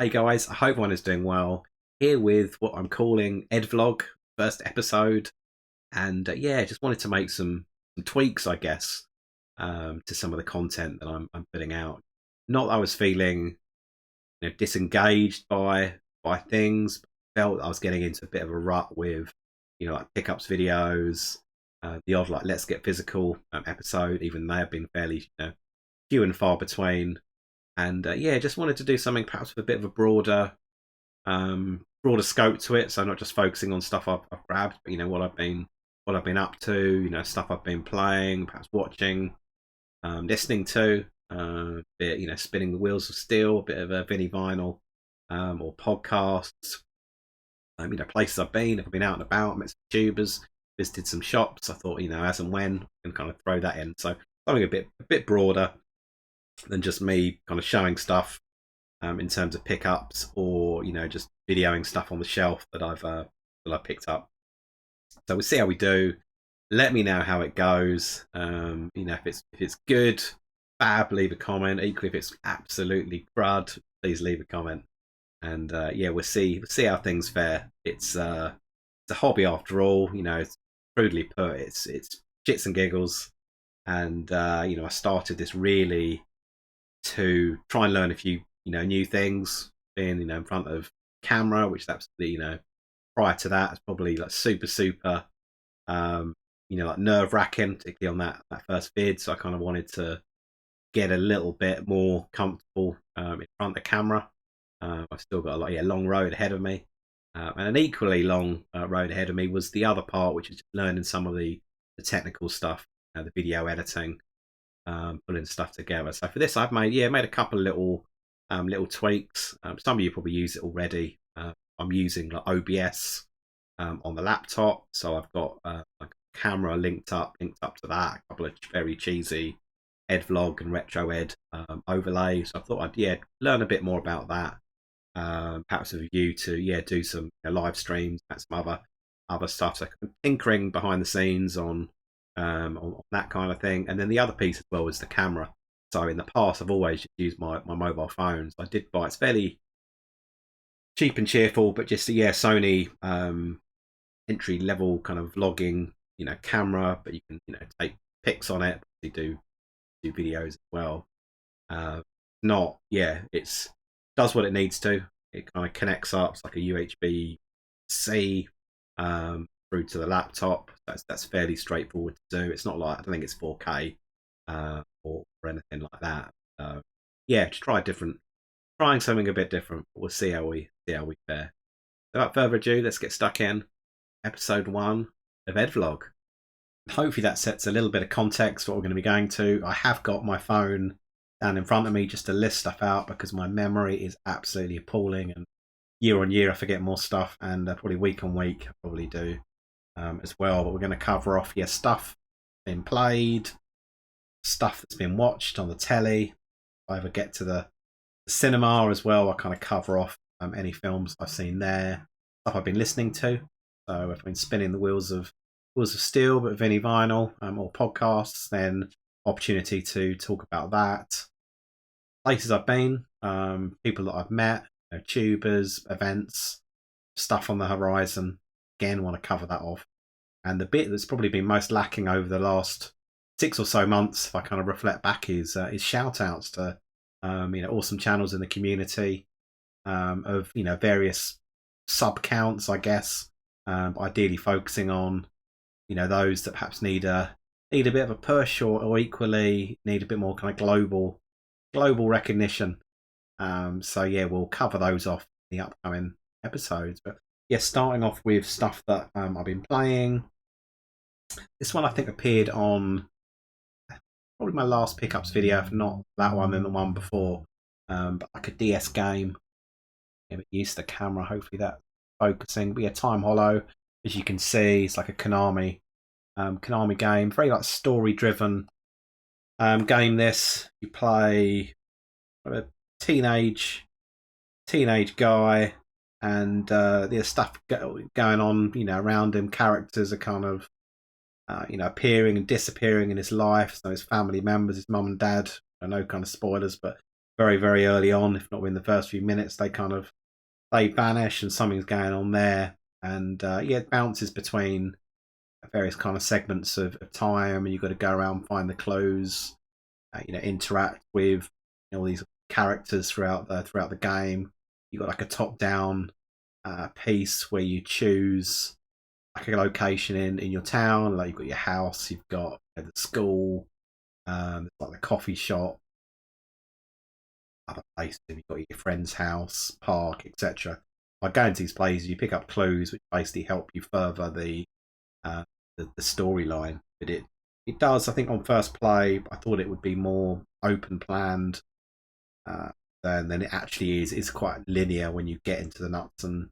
Hey guys, I hope everyone is doing well. Here with what I'm calling Ed Vlog, first episode, and yeah, just wanted to make some tweaks, I guess, to some of the content that I'm putting out. Not that I was feeling disengaged by things, but felt I was getting into a bit of a rut with like pickups videos, the odd like Let's Get Physical episode, even they have been fairly few and far between. And yeah, just wanted to do something perhaps with a bit of a broader scope to it. So not just focusing on stuff I've grabbed, but what I've been up to, stuff I've been playing, perhaps watching, listening to, bit spinning the wheels of steel, a bit of a Vinny vinyl, or podcasts. Places I've been. If I've been out and about, met some tubers, visited some shops. I thought as and when I can kind of throw that in. So something a bit broader than just me kind of showing stuff in terms of pickups, or just videoing stuff on the shelf that I picked up. So we'll see how we do. Let me know how it goes. If it's good, fab, leave a comment. Equally, if it's absolutely crud, please leave a comment. And yeah, we'll see how things fare. It's a hobby after all. It's crudely put. It's shits and giggles. And I started this really to try and learn a few new things, being in front of camera, which that's prior to that it's probably like super like nerve wracking, particularly on that first vid. So I kind of wanted to get a little bit more comfortable in front of the camera. I've still got a long road ahead of me, and an equally long road ahead of me was the other part, which is just learning some of the technical stuff, the video editing, pulling stuff together. So for this, I've made a couple of little tweaks. Some of you probably use it already. I'm using like OBS on the laptop, so I've got like a camera linked up to that. A couple of very cheesy Ed Vlog and Retro Ed overlays. So I thought I'd learn a bit more about that. Perhaps with a view to do some live streams, perhaps some other stuff. So tinkering behind the scenes on that kind of thing. And then the other piece as well is the camera. So in the past, I've always used my mobile phones. I did buy, it's fairly cheap and cheerful, but just Sony entry level kind of vlogging camera, but you can take pics on it, do videos as well. It's does what it needs to. It kind of connects up. It's like a USB C through to the laptop. That's fairly straightforward to do. It's not like, I don't think it's 4K or anything like that. Just trying something a bit different. We'll see how we fare. So without further ado, let's get stuck in. Episode 1 of Ed Vlog. Hopefully that sets a little bit of context for what we're going to be going to. I have got my phone down in front of me just to list stuff out, because my memory is absolutely appalling, and year on year I forget more stuff, and probably week on week I probably do as well. But we're going to cover off stuff been played, stuff that's been watched on the telly. If I ever get to the cinema as well, I kind of cover off any films I've seen there, stuff I've been listening to. So if I've been spinning the wheels of steel, but Vinny vinyl, or podcasts, then opportunity to talk about that. Places I've been, people that I've met, tubers, events, stuff on the horizon. Again, want to cover that off. And the bit that's probably been most lacking over the last 6 or so months, if I kind of reflect back, is shout outs to awesome channels in the community, of various sub counts, I guess, ideally focusing on those that perhaps need a bit of a push, or equally need a bit more kind of global recognition. We'll cover those off in the upcoming episodes. But starting off with stuff that I've been playing. This one I think appeared on probably my last pickups video, if not that one, then the one before. But like a DS game. Used the camera, hopefully that's focusing. But Time Hollow, as you can see, it's like a Konami game, very like story driven game. This, you play a teenage guy, and there's stuff going on around him. Characters are kind of appearing and disappearing in his life. So his family members, his mum and dad, I know kind of spoilers, but very, very early on, if not within the first few minutes, they vanish and something's going on there. And yeah, it bounces between various kind of segments of time, and you've got to go around, find the clues, interact with all these characters throughout the game. You've got like a top down piece where you choose like a location in your town. Like you've got your house, you've got the school, like the coffee shop, other places. You've got your friend's house, park, etc. By going to these places, you pick up clues which basically help you further uh, the storyline. But it does, I think, on first play, I thought it would be more open planned uh, than it actually is. It's quite linear when you get into the nuts and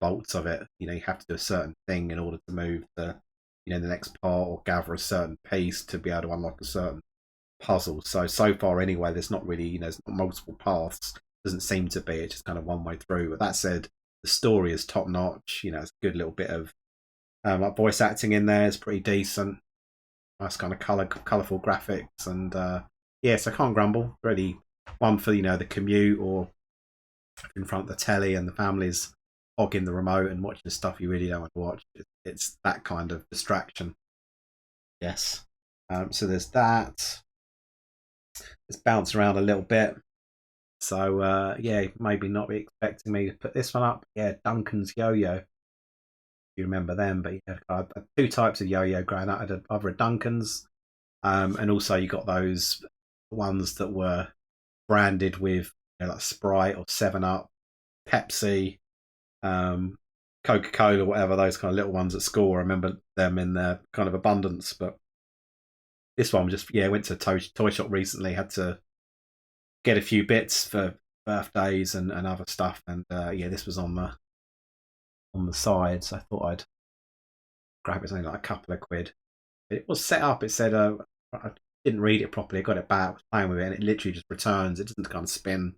bolts of it. You have to do a certain thing in order to move to the next part or gather a certain piece to be able to unlock a certain puzzle. So far anyway, there's not really there's not multiple paths. Doesn't seem to be. It's just kind of one way through. But that said, the story is top notch. It's a good little bit of like voice acting in there is pretty decent. Nice kind of colourful graphics, and yes, I can't grumble. Really, one for the commute or in front of the telly and the family's hogging the remote and watching stuff you really don't want to watch. It's that kind of distraction. Yes. So there's that. It's bounced around a little bit. So yeah, maybe not be expecting me to put this one up. Yeah, Duncan's Yo-Yo. If you remember them, but yeah, I had two types of yo-yo growing up. I had either a Duncan's, and also you got those ones that were branded with like Sprite or 7-Up, Pepsi, Coca-Cola, whatever, those kind of little ones at school. I remember them in their kind of abundance. But this one just, yeah, went to a toy shop recently, had to get a few bits for birthdays and other stuff, and yeah, this was on the side, so I thought I'd grab it. Something like a couple of quid. It was set up. It said I didn't read it properly. I got it back, was playing with it, and it literally just returns. It doesn't kind of spin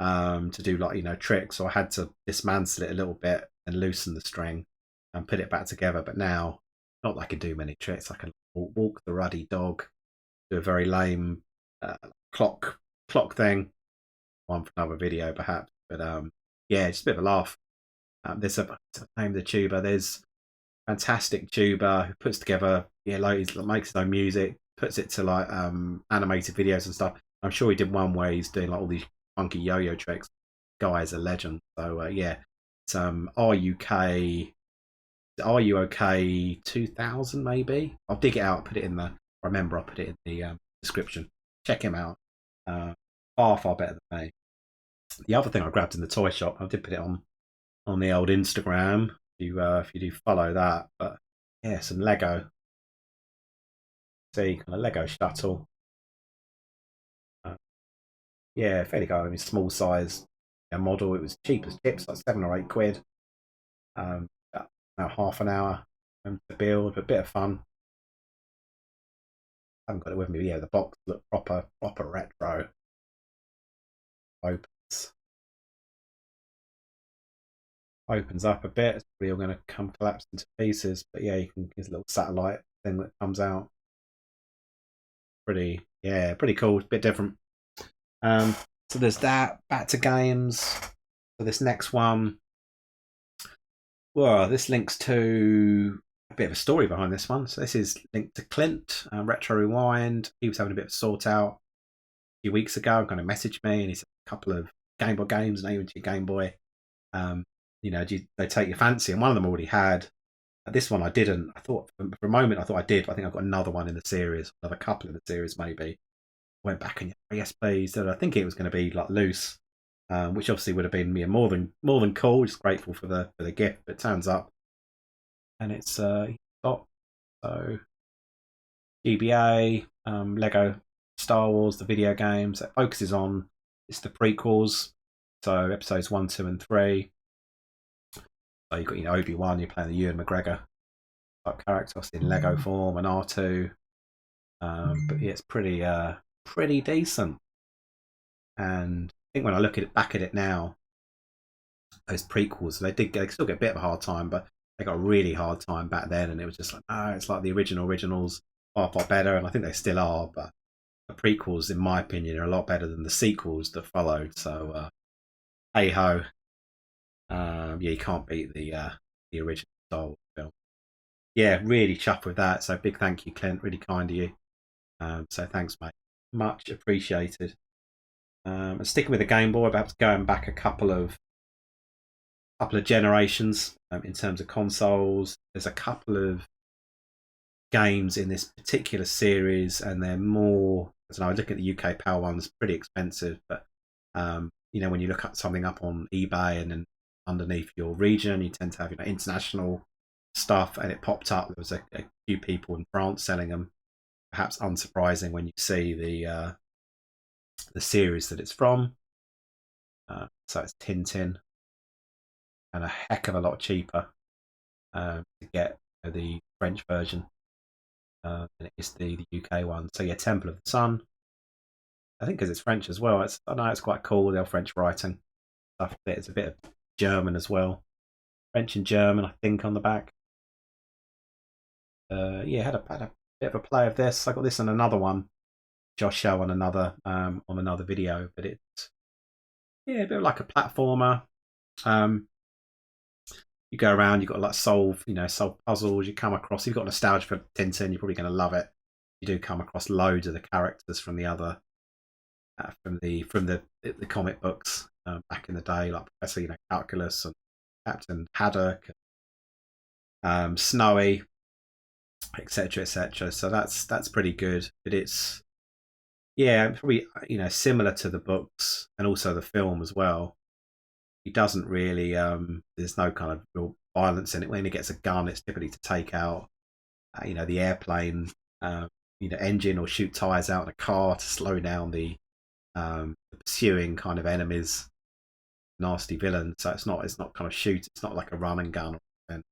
to do like tricks. So I had to dismantle it a little bit and loosen the string and put it back together. But now, not that I can do many tricks. I can walk the ruddy dog, do a very lame clock thing. One for another video, perhaps. But yeah, just a bit of a laugh. There's a name of the tuber. There's fantastic tuber who puts together makes his own music, puts it to like animated videos and stuff. I'm sure he did one where he's doing like all these funky yo-yo tricks. Guy is a legend. So yeah, it's Are You Okay 2000 maybe. I'll dig it out, put it in the. I remember I put it in the description. Check him out. Far better than me. The other thing I grabbed in the toy shop, I did put it on the old Instagram. If you do follow that, but yeah, some Lego. See, kind of Lego Shuttle. Yeah, fairly kind of small size model. It was cheap as chips, like 7 or 8 quid. About half an hour to build, a bit of fun. I haven't got it with me, but yeah, the box looked proper retro. Opens up a bit. It's probably all going to come collapse into pieces, but yeah, you can get a little satellite thing that comes out. Pretty cool. It's a bit different. So there's that. Back to games. So this next one, well, this links to a bit of a story behind this one. So this is linked to Clint, Retro Rewind. He was having a bit of a sort out a few weeks ago. Kind of messaged me, and he said a couple of Game Boy games, and even to your Game Boy. Do they take your fancy? And one of them already had. This one I didn't. I thought for a moment I thought I did. But I think I've got another one in the series, another couple in the series maybe. Went back and yes, please. I think it was going to be like loose, which obviously would have been more than cool. Just grateful for the gift. But it turns up, and it's got so GBA, Lego Star Wars, the video games. It focuses on it's the prequels, so episodes 1, 2, and 3. So you've got Obi-Wan, you're playing the Ewan McGregor type character, obviously in Lego form, and R2. But yeah, it's pretty decent. And I think when I look back at it now, those prequels, they still get a bit of a hard time, but they got a really hard time back then, and it was just like, it's like the originals far better, and I think they still are, but the prequels, in my opinion, are a lot better than the sequels that followed. So, hey ho, yeah, you can't beat the original Star Wars film. Yeah, really chuffed with that. So big thank you, Clint. Really kind of you. So thanks, mate. Much appreciated. And sticking with the Game Boy, perhaps going back a couple of generations in terms of consoles. There's a couple of games in this particular series, and they're more. I don't know. Looking at the UK PAL ones, pretty expensive, but when you look at something up on eBay and then underneath your region, you tend to have international stuff, and it popped up. There was a few people in France selling them. Perhaps unsurprising when you see the series that it's from. So it's Tintin, and a heck of a lot cheaper to get the French version than it is the UK one. So yeah, Temple of the Sun. I think because it's French as well. I know it's quite cool. Their French writing stuff. It's a bit of German as well. French and German, I think, on the back. Yeah, had a bit of a play of this. I got this and another one, which I'll show on another video. But it's a bit of like a platformer. You go around, you've got to like solve puzzles. You come across, you've got nostalgia for Tintin, you're probably going to love it. You do come across loads of the characters from the other, from the comic books back in the day, like Professor Calculus and Captain Haddock, Snowy, etc., etc. So that's pretty good. But it's probably similar to the books and also the film as well. He doesn't really. There's no kind of real violence in it. When he gets a gun, it's typically to take out, the airplane, engine, or shoot tires out in a car to slow down the pursuing kind of enemies, nasty villains. So it's not kind of shoot. It's not like a run and gun or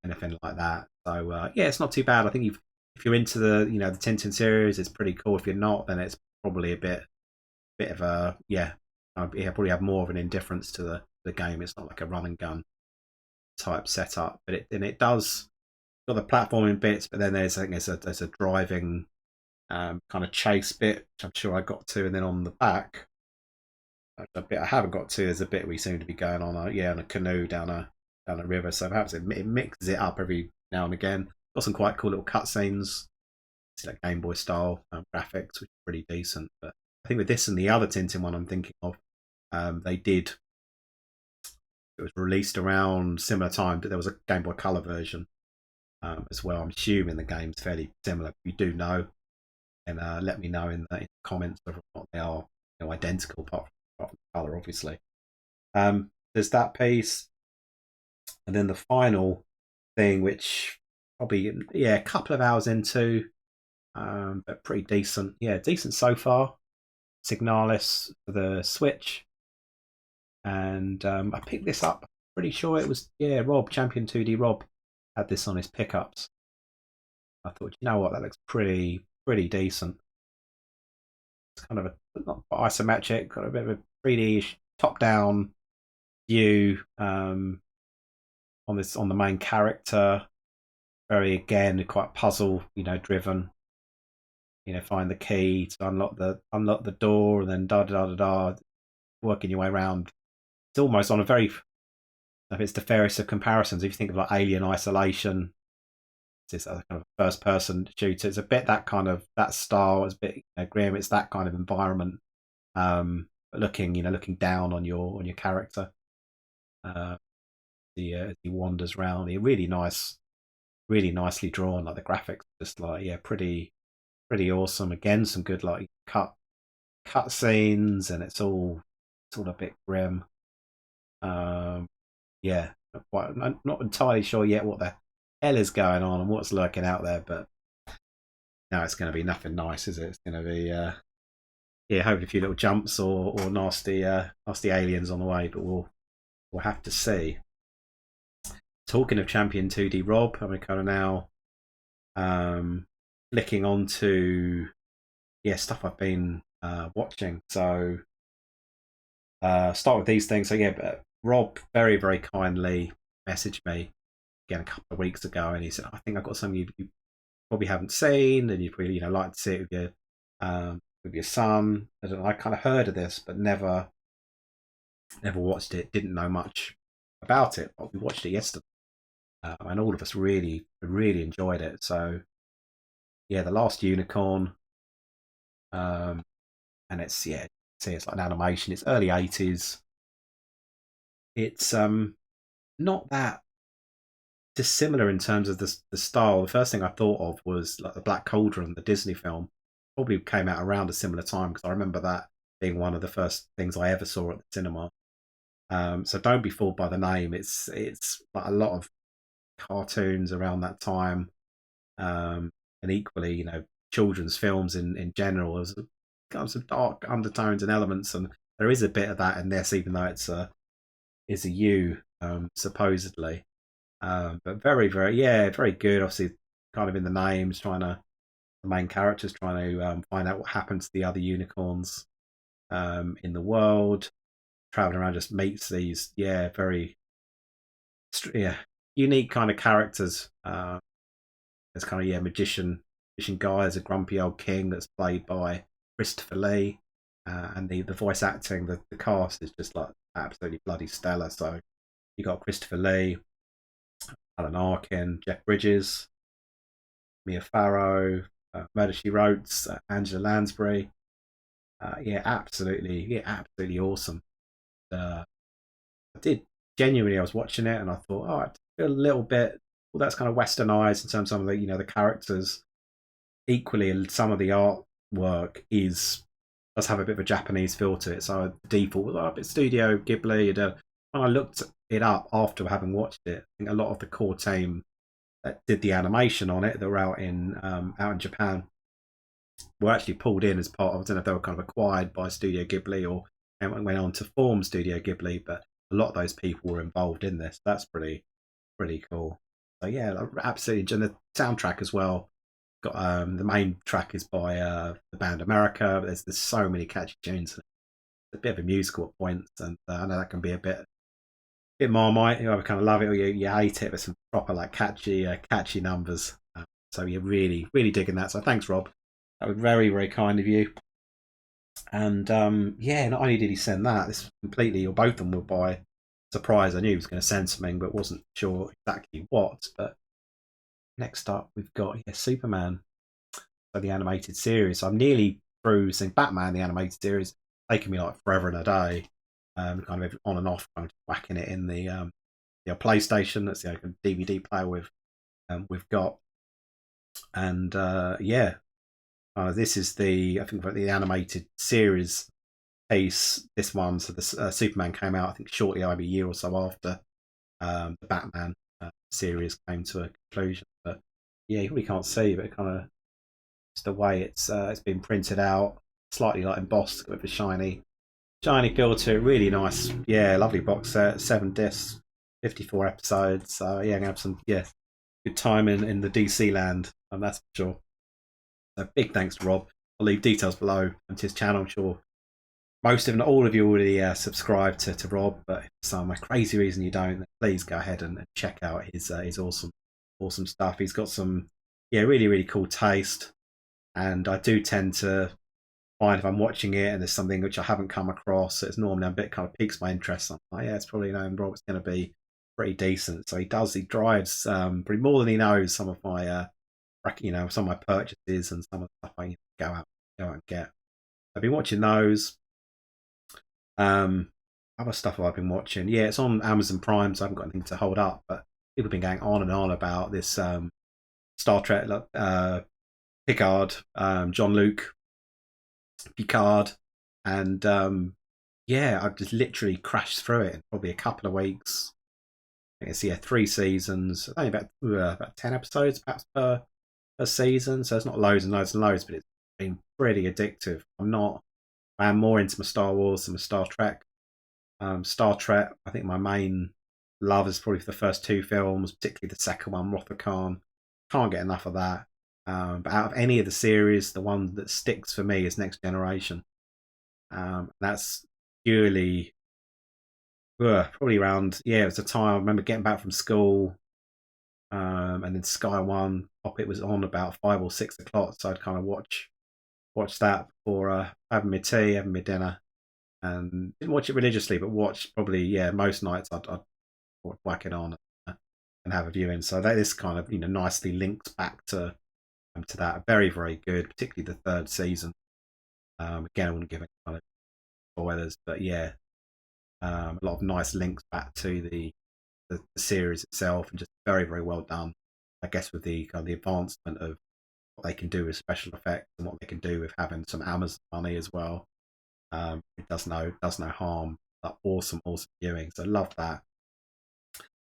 anything like that. So it's not too bad. I think if you're into the the Tintin series, it's pretty cool. If you're not, then it's probably a bit of a probably have more of an indifference to the game. It's not like a run and gun type setup, but it does got the platforming bits. But then there's a driving kind of chase bit, which I'm sure I got to, and then on the back, a bit I haven't got to. There's a bit we seem to be going on on a canoe down a river. So perhaps it mixes it up every now and again. Got some quite cool little cutscenes. It's like Game Boy style graphics, which are pretty decent. But I think with this and the other Tintin one I'm thinking of, it was released around similar time, but there was a Game Boy Color version as well. I'm assuming the game's fairly similar. If you do know, and let me know in the comments whether or not they are identical, apart from the color, obviously. There's that piece, and then the final thing, which probably a couple of hours into, but pretty decent. Yeah, decent so far. Signalis for the Switch. And I picked this up. Pretty sure it was Rob, Champion 2D Rob, had this on his pickups. I thought, you know what, that looks pretty decent. It's kind of a not isometric, got a bit of a 3D top-down view on the main character. Very again quite puzzle driven. Find the key to unlock the door, and then working your way around. It's almost on a very, if it's the fairest of comparisons, if you think of like Alien Isolation, it's a kind of first person shooter. It's a bit that style. It's a bit grim. It's that kind of environment, looking down on your character. As he wanders around. Really nicely drawn. Like the graphics, just like pretty awesome. Again, some good like cut scenes, and it's all sort of a bit grim. I'm not entirely sure yet what the hell is going on and what's lurking out there, but no, it's going to be nothing nice, is it? It's going to be hopefully a few little jumps or nasty aliens on the way, but we'll have to see. Talking of Champion 2D Rob, I'm kind of now flicking onto stuff I've been watching. So start with these things. So but Rob very, very kindly messaged me again a couple of weeks ago, and he said, I think I've got something you probably haven't seen, and you'd really like to see it with with your son. I don't know, I kind of heard of this, but never watched it. Didn't know much about it, but we watched it yesterday, and all of us really enjoyed it. So yeah, The Last Unicorn, um, and it's see, it's like an animation. It's early 80s. It's not that dissimilar in terms of the style. The first thing I thought of was like the Black Cauldron, the Disney film. Probably came out around a similar time because I remember that being one of the first things I ever saw at the cinema. So don't be fooled by the name. It's like a lot of cartoons around that time, and equally, children's films in general. There's kind of some dark undertones and elements, and there is a bit of that in this, even though it's a U, supposedly. But very, yeah, very good. Obviously, kind of in the names, the main characters trying to find out what happened to the other unicorns in the world. Traveling around, just meets these, very, unique kind of characters. There's kind of magician guy. There's a grumpy old king that's played by Christopher Lee, and the voice acting, the cast is just like absolutely bloody stellar. So you got Christopher Lee, Alan Arkin, Jeff Bridges, Mia Farrow, Murder She Wrote, Angela Lansbury. Absolutely awesome. I did genuinely. I was watching it and I thought, oh, I feel a little bit. Well, that's kind of westernized in terms of some of the characters. Equally, some of the artwork does have a bit of a Japanese feel to it. So I default was it's Studio Ghibli. When I looked it up after having watched it, I think a lot of the core team that did the animation on it that were out in Japan were actually pulled in as part of. I don't know if they were kind of acquired by Studio Ghibli or went on to form Studio Ghibli, but a lot of those people were involved in this. That's pretty cool. So yeah, absolutely. And the soundtrack as well. Got the main track is by the band America. There's so many catchy tunes. It's a bit of a musical at points, and I know that can be a bit Marmite. You either kind of love it or you hate it. With some proper like catchy numbers. So you're really digging that. So thanks, Rob. That was very kind of you. And not only did he send that, this completely or both of them were by surprise. I knew he was going to send something, but wasn't sure exactly what. But next up, we've got Superman, so the animated series. So I'm nearly through seeing Batman, the animated series, taking me like forever and a day. Kind of on and off, kind of whacking it in the PlayStation. That's the DVD player we've got, and this is I think the animated series piece. This one, so the Superman came out I think shortly, maybe a year or so after the Batman series came to a conclusion. But yeah, you really can't see, but it kind of just the way it's been printed out, slightly like embossed with a shiny feel to it. Really nice, lovely box set, 7 discs, 54 episodes. So I'm gonna have some good time in the DC land, and that's for sure. So big thanks to Rob. I'll leave details below and his channel. I'm sure most, if not all of you, already subscribe to Rob, but if for some crazy reason you don't, then please go ahead and check out his awesome stuff. He's got some really cool taste, and I do tend to find if I'm watching it and there's something which I haven't come across, it's normally a bit kind of piques my interest. I'm like, it's probably Rob's going to be pretty decent. So he drives pretty more than he knows some of my some of my purchases and some of the stuff I go out and get. I've been watching those. Other stuff I've been watching, it's on Amazon Prime, so I haven't got anything to hold up. But people have been going on and on about this Star Trek Picard, Jean-Luc Picard, and I've just literally crashed through it in probably a couple of weeks. I think it's 3 seasons, only about 10 episodes perhaps per season, so it's not loads and loads and loads, but it's been pretty addictive. I am more into my Star Wars than my Star Trek. Star Trek, I think my main love is probably for the first 2 films, particularly the second one, Wrath of Khan. Can't get enough of that. But out of any of the series, the one that sticks for me is Next Generation. That's purely probably around it was a time I remember getting back from school, and then Sky One it was on about 5 or 6 o'clock, so I'd kind of watch watched that before having my tea, having my dinner, and didn't watch it religiously, but watched probably most nights I'd whack it on and have a viewing. So that is kind of nicely linked back to that. Very very good, particularly the third season. Again, I wouldn't give any kind of spoilers, but yeah, a lot of nice links back to the series itself, and just very very well done. I guess with the kind of the advancement of what they can do with special effects and what they can do with having some Amazon money as well. It does no harm. That awesome viewing. So love that.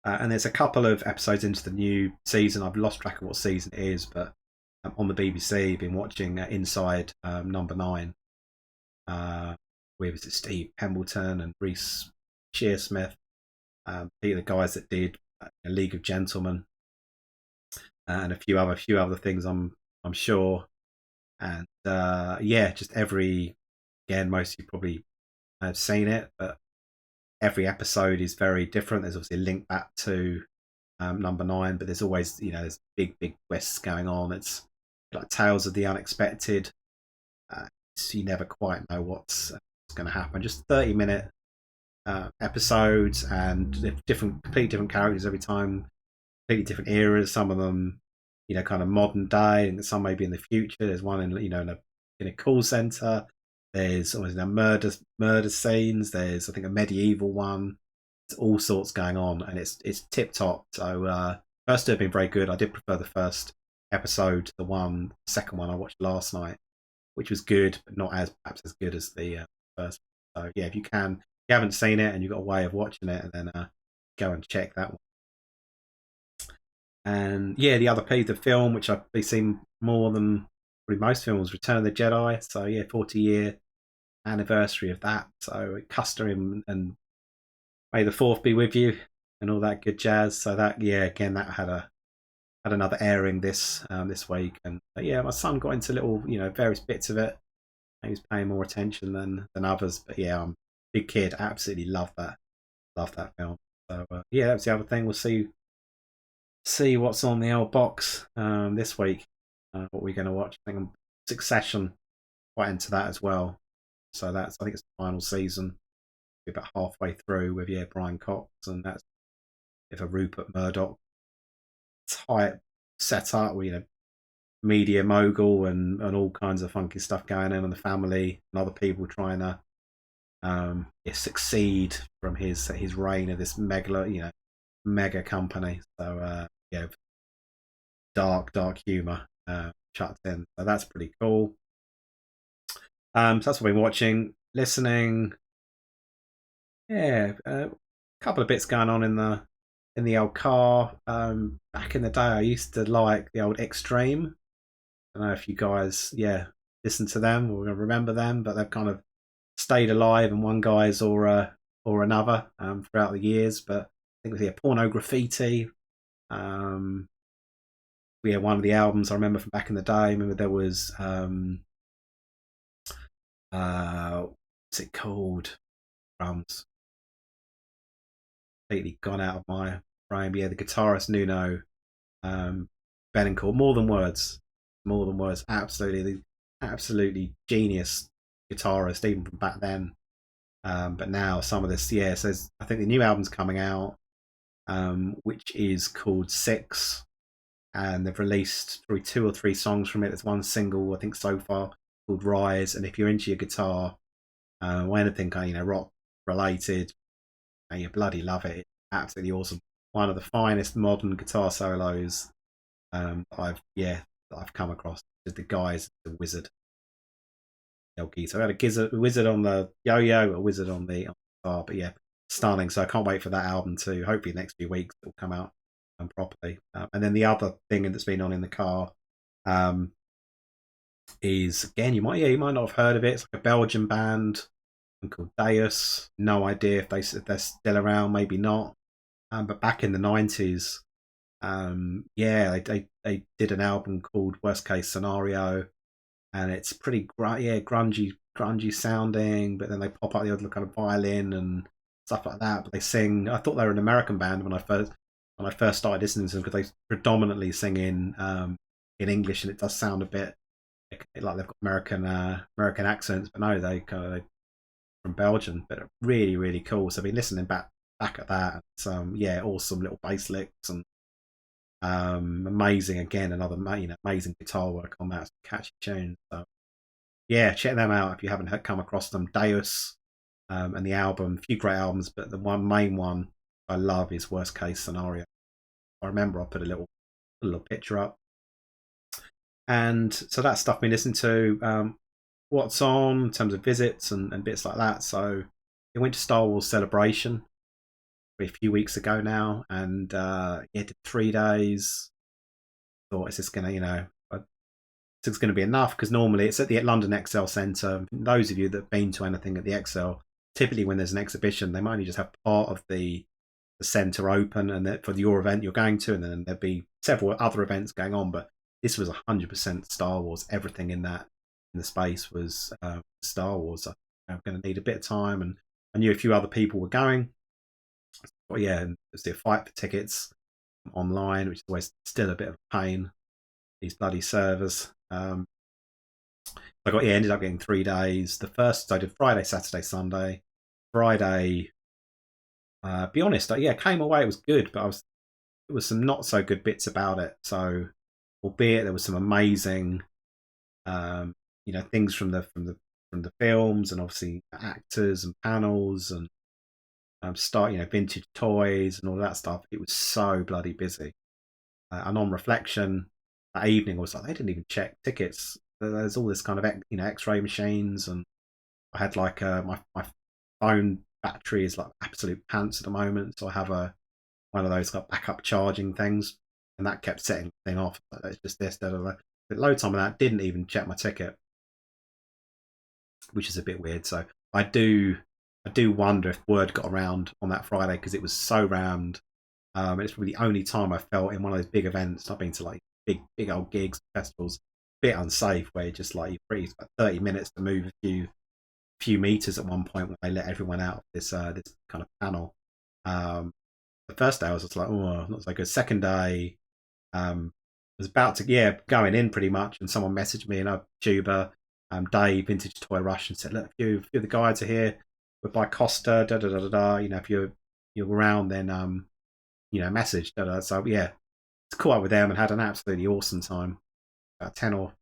And there's a couple of episodes into the new season. I've lost track of what season it is, but on the BBC, been watching Inside Number 9 with Steve Pembleton and Reese Shearsmith, the guys that did A League of Gentlemen and a few other things. I'm sure, and just again, most of you probably have seen it, but every episode is very different. There's obviously a link back to Number 9, but there's always there's big twists going on. It's like tales of the unexpected. So you never quite know what's going to happen. Just 30-minute episodes, and completely different characters every time, completely different eras. Some of them, kind of modern day, and some maybe in the future. There's one in a call center. There's always murder scenes. There's I think a medieval one. It's all sorts going on, and it's tip top. So first two have been very good. I did prefer the first episode to the second one I watched last night, which was good, but not perhaps as good as the first. So yeah, if you haven't seen it and you've got a way of watching it, and then go and check that one. And yeah, the film, which I've seen more than probably most films, Return of the Jedi. So yeah, 40-year anniversary of that. So custom and May the Fourth be with you and all that good jazz. So that again that had another airing this week, and my son got into little various bits of it. He was paying more attention than others, but yeah, I'm a big kid. Absolutely love that film. So that was the other thing. We'll see what's on the old box this week. What we're going to watch. I think Succession, quite into that as well. So I think it's the final season. We're about halfway through with Brian Cox, and that's if a Rupert Murdoch type setup with media mogul and all kinds of funky stuff going on in the family, and other people trying to succeed from his reign of this mega company. So dark humor chucked in. So that's pretty cool. So that's what I've been watching, listening. A couple of bits going on in the old car. Back in the day, I used to like the old Extreme. I don't know if you guys, listen to them or remember them, but they've kind of stayed alive in one guise or another throughout the years. But I think it was Porno Graffiti. One of the albums I remember from back in the day. I remember there was what's it called? Drums. Completely gone out of my frame. The guitarist Nuno Benincourt. More than words. Absolutely genius guitarist, even from back then. But now some of this, so I think the new album's coming out, which is called Six, and they've released probably 2 or 3 songs from it. There's one single I think so far called Rise, and if you're into your guitar or anything kind of rock related, you bloody love it. It's absolutely awesome. One of the finest modern guitar solos I've come across. The guy's the wizard. So I had a wizard on the yo-yo, a wizard on the guitar, but stunning. So I can't wait for that album to hopefully the next few weeks it will come out properly. And then the other thing that's been on in the car is again you might not have heard of it. It's like a Belgian band called Deus. No idea if they're still around, maybe not. But back in the 90s, they did an album called Worst Case Scenario, and it's pretty grungy sounding, but then they pop out the other kind of violin and stuff like that. But they sing. I thought they were an American band when I first started listening to them, because they predominantly sing in English, and it does sound a bit like they've got American accents, but no, they kind of from Belgium, but really really cool. So I've been listening back at that. Some awesome little bass licks and amazing again, another amazing guitar work on that, catchy tune. So yeah, check them out if you haven't come across them. Deus and the album, a few great albums, but the main one I love is Worst Case Scenario. I remember I put a little picture up, and so that stuff we listened to. What's on in terms of visits and bits like that. So we went to Star Wars Celebration a few weeks ago now, and did 3 days. Thought, is this gonna, it's going to be enough, because normally it's at the London XL Centre. Those of you that have been to anything at the XL, typically when there's an exhibition, they might only just have part of the centre open, and that for your event you're going to, and then there'd be several other events going on. But this was 100% Star Wars. Everything in the space was Star Wars. I'm going to need a bit of time, and I knew a few other people were going. But yeah, there's a fight for tickets online, which is always still a bit of a pain. These bloody servers. Ended up getting 3 days. The first, so I did Friday, Saturday, Sunday. Friday, be honest, came away. It was good, but there was some not so good bits about it. So, albeit there was some amazing, things from the films, and obviously actors and panels and vintage toys and all that stuff. It was so bloody busy. And on reflection, that evening was like they didn't even check tickets. There's all this kind of X-ray machines, and I had like my phone battery is like absolute pants at the moment, so I have one of those like backup charging things, and that kept setting the thing off. Like, it's just this, but load time of that, didn't even check my ticket, which is a bit weird. So I do wonder if word got around on that Friday, because it was so rammed. It's probably the only time I felt in one of those big events. I've been to like big old gigs, festivals, bit unsafe, where you just like you're about 30 minutes to move a few meters at one point when they let everyone out of this kind of panel. The first day I was just like, oh, not so good. Second day, was about to going in pretty much, and someone messaged me, and a tuber, Dave, Vintage Toy Rush, and said, look, a few of the guides are here. We're by Costa, da da da da da. If you're around, then message. Da da. So yeah, caught up with them and had an absolutely awesome time. About 10 or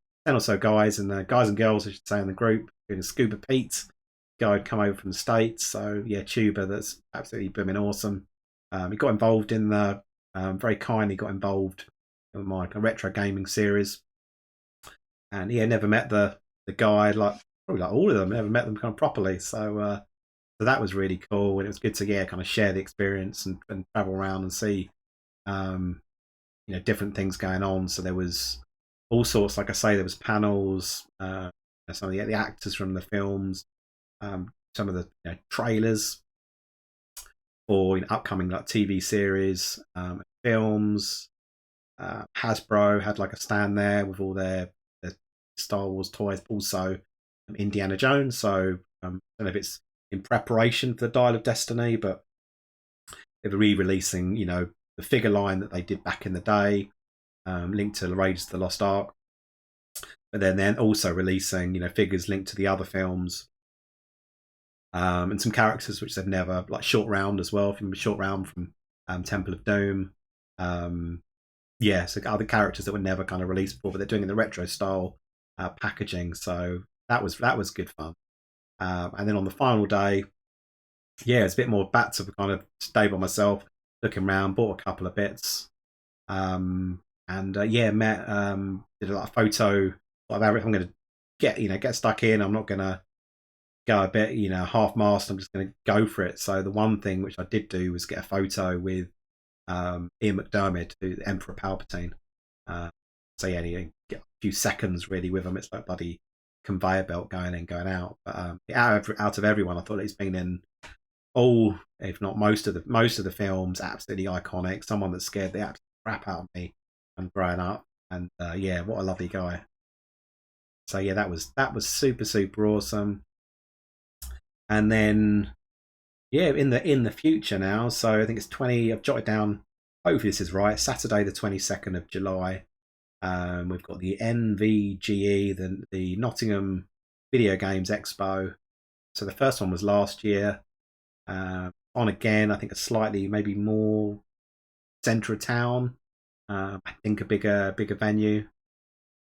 so guys and guys and girls, I should say, in the group. Doing Scuba Pete, guy had come over from the States. So yeah, tuber that's absolutely booming awesome. He got involved in the very kindly got involved in my retro gaming series, and never met the guy, like probably like all of them, never met them kind of properly. So that was really cool, and it was good to kind of share the experience and travel around and see different things going on. So there was all sorts, like I say, there was panels, some of the actors from the films, some of the trailers for upcoming like TV series, films. Hasbro had like a stand there with all their Star Wars toys, but also Indiana Jones. So I don't know if it's in preparation for the Dial of Destiny, but they were re-releasing the figure line that they did back in the day, linked to Raiders of the Lost Ark, but then also releasing figures linked to the other films, and some characters which they've never, like Short Round as well, from Short Round from Temple of Doom. So other characters that were never kind of released before, but they're doing in the retro style packaging. So that was good fun. And then on the final day, it's a bit more back to kind of stay by myself, looking around, bought a couple of bits, met, did a lot of photo. Like, I'm going to get stuck in. I'm not going to go a bit, half-mast. I'm just going to go for it. So the one thing which I did do was get a photo with Ian McDiarmid, who's Emperor Palpatine. You get a few seconds really with him. It's like bloody conveyor belt going in, going out. But out of everyone, I thought he's been in all, if not most of the films. Absolutely iconic. Someone that scared the absolute crap out of me and growing up. And what a lovely guy. So yeah, that was super super awesome. And then in the future now, so I think it's 20. I've jotted down. Hopefully this is right. Saturday the 22nd of July. We've got the NVGE, the Nottingham Video Games Expo. So the first one was last year. On again, I think a slightly maybe more centre of town. I think a bigger venue,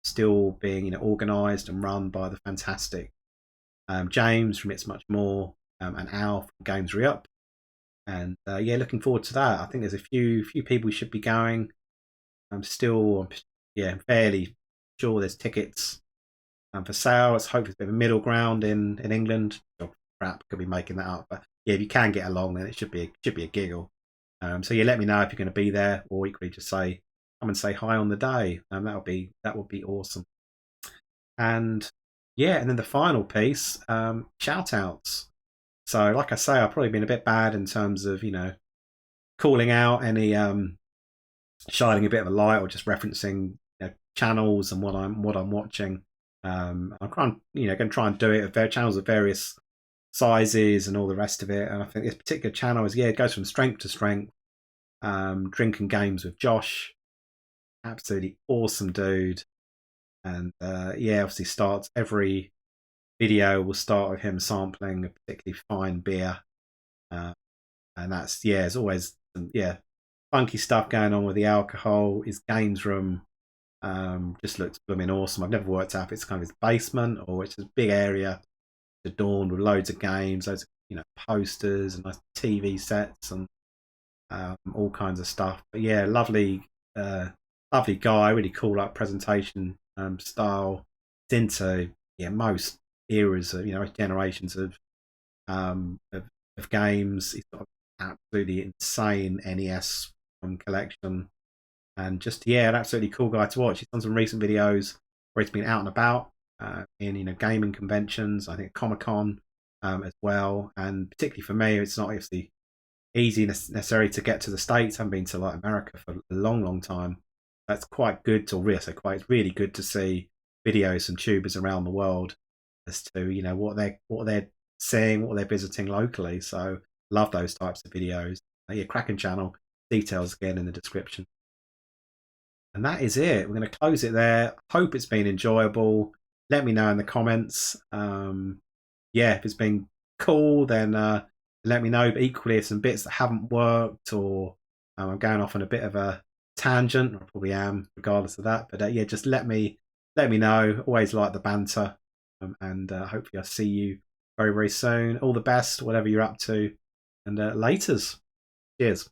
still being organised and run by the fantastic James from It's Much More, and Al from Games Re-Up. And looking forward to that. I think there's a few people should be going. I'm fairly sure there's tickets for sale. Let's hope it's a bit of a middle ground in England. Oh, crap, could be making that up. But yeah, if you can get along, then it should be a giggle. So let me know if you're going to be there, or equally just come and say hi on the day. That would be awesome. And and then the final piece, shout outs. So like I say, I've probably been a bit bad in terms of calling out any shining a bit of a light or just referencing channels and what I'm watching. I'm going to try and do it with channels of various sizes and all the rest of it. And I think this particular channel it goes from strength to strength. Drinking Games with Josh, absolutely awesome dude. And obviously starts every video will start with him sampling a particularly fine beer, and that's there's always some funky stuff going on with the alcohol. His games room just looks blooming awesome. I've never worked out if it's kind of his basement or it's a big area adorned with loads of games, loads of posters and nice TV sets and all kinds of stuff. But lovely guy, really cool presentation style. It's into most eras of generations of games. He's got an absolutely insane NES collection, and just an absolutely cool guy to watch. He's done some recent videos where he's been out and about in gaming conventions. I think Comic-Con as well, and particularly for me, it's not obviously easy necessarily to get to the States. I haven't been to America for a long time. That's quite good to it's really good to see videos from tubers around the world as to what they're seeing, what they're visiting locally. So love those types of videos. Cracking channel, details again in the description. And that is it. We're going to close it there. Hope it's been enjoyable. Let me know in the comments. If it's been cool, then let me know. But equally, if some bits that haven't worked or I'm going off on a bit of a tangent, I probably am, regardless of that. But just let me know. Always like the banter, and hopefully I'll see you very soon. All the best, whatever you're up to, and laters. Cheers.